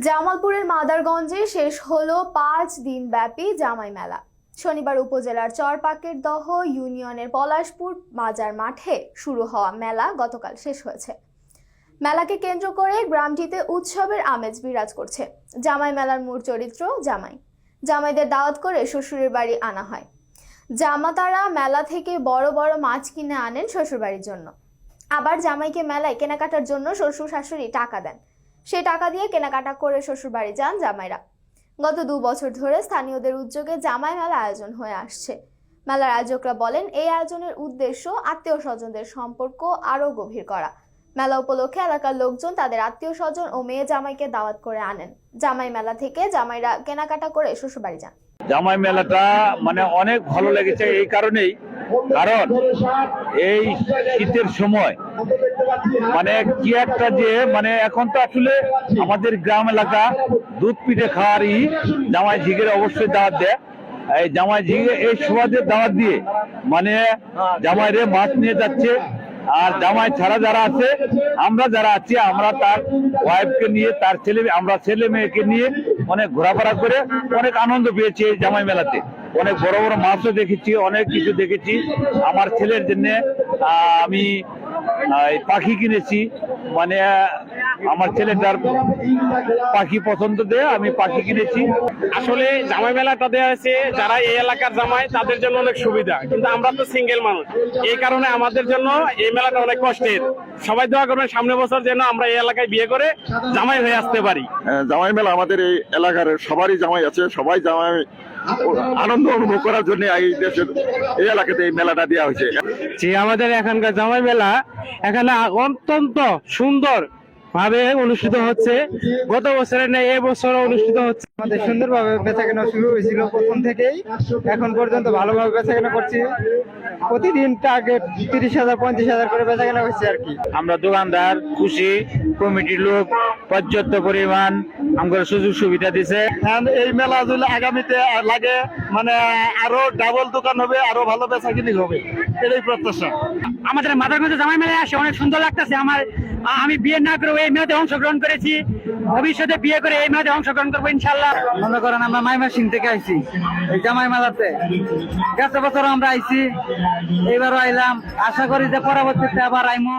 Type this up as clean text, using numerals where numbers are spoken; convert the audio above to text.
জামালপুরের মাদারগঞ্জে শেষ হলো 5 দিন ব্যাপী জামাই মেলা। শনিবার উপজেলার চরপাকের দহ ইউনিয়নের পলাশপুর বাজার মাঠে শুরু হওয়া মেলা গতকাল শেষ হয়েছে। মেলাকে কেন্দ্র করে গ্রামটিতে উৎসবের আমেজ বিরাজ করছে। জামাই মেলার মূল চরিত্র জামাই। জামাইদের দাওয়াত করে শ্বশুরের বাড়ি আনা হয়। জামাতারা মেলা থেকে বড় বড় মাছ কিনে আনেন শ্বশুরবাড়ির জন্য। আবার জামাইকে মেলায় কেনাকাটার জন্য শ্বশুর শাশুড়ি টাকা দেন। সেই টাকা দিয়ে কেনাকাটা করে শ্বশুর বাড়ি যান জামাইরা। গত 2 বছর ধরে স্থানীয়দের উদ্যোগে জামাই মেলা আয়োজন হয়ে আসছে। মেলার আয়োজকরা বলেন, এই আয়োজনের উদ্দেশ্য আত্মীয় স্বজনদের সম্পর্ক আরো গভীর করা। মেলা উপলক্ষে এলাকার লোকজন তাদের আত্মীয় স্বজন ও মেয়ে জামাইকে দাওয়াত করে আনেন। জামাই মেলা থেকে জামাইরা কেনাকাটা করে শ্বশুর বাড়ি যান। জামাই মেলাটা অনেক ভালো লেগেছে এই কারণেই, কারণ এই শীতের সময় কি একটা যে এখন তো আসলে আমাদের গ্রাম এলাকা দুধ পিঠে খাওয়ারই জামাই ঝিগের অবশ্যই দাওয়াত দেয়। এই জামাই ঝিগে এই সুবাদের দাওয়াত দিয়ে জামাইরে মাছ নিয়ে যাচ্ছে। আর জামাই ছাড়া যারা আছে, আমরা যারা আছি, আমরা তার ওয়াইফকে নিয়ে, তার আমরা ছেলে মেয়েকে নিয়ে অনেক ঘোরাফেরা করে অনেক আনন্দ পেয়েছি এই জামাই মেলাতে। অনেক বড় বড় মাছও দেখেছি, অনেক কিছু দেখেছি। আমার ছেলের জন্য আমি পাখি কিনেছি, আমার ছেলেটার পাখি পছন্দ দিয়ে আমি পাখি কিনেছি। আসলে জামাই মেলাটা দেওয়া হয়েছে যারা এই এলাকার জামাই তাদের জন্য অনেক সুবিধা, কিন্তু আমরা তো সিঙ্গেল মানুষ, এই কারণে আমাদের জন্য এই মেলাটা অনেক কষ্টের। সবাই দোয়া করবেন সামনে বছর যেন আমরা এই এলাকায় বিয়ে করে জামাই হয়ে আসতে পারি। জামাই মেলা আমাদের এই এলাকার সবারই জামাই আছে, সবাই জামাই আনন্দ অনুভব করার জন্য এই এলাকাতে এই মেলাটা দেওয়া হয়েছে। যে আমাদের এখানকার জামাই মেলা এখানে অত্যন্ত সুন্দর ভাবে অনুষ্ঠিত হচ্ছে। গত বছরের নেই এবছর অনুষ্ঠিত হচ্ছে। আমাদের সুন্দরভাবে বেচাকেনা শুরু হয়েছিল প্রথম থেকেই, এখন পর্যন্ত ভালোভাবে বেচাকেনা করছি। প্রতিদিন টার্গেট 30,000 35,000 করে বেচাকেনা হচ্ছে আর কি। আমরা দোকানদার খুশি, কমিটির লোক পর্যাপ্ত পরিমাণ আমাদের সুযোগ সুবিধা দিছে। এই মেলা যদি আগামীতে লাগে আরো ডাবল দোকান হবে, আরো ভালো বেচাকিনি হবে, এটাই প্রত্যাশা। আমাদের মাদারগঞ্জে জামাই মেলায় আসে অনেক সুন্দর লাগতেছে। আমি বিয়ে না করে এই মেলাতে অংশগ্রহণ করেছি, ভবিষ্যতে বিয়ে করে এই মেলাতে অংশগ্রহণ করবো ইনশাল্লাহ। মনে করেন আমরা মাইমাসিং থেকে আইছি এই জামাই মেলাতে। গত বছর আমরা আইছি, এবারও আইলাম। আশা করি যে পরবর্তীতে আবার আইমো।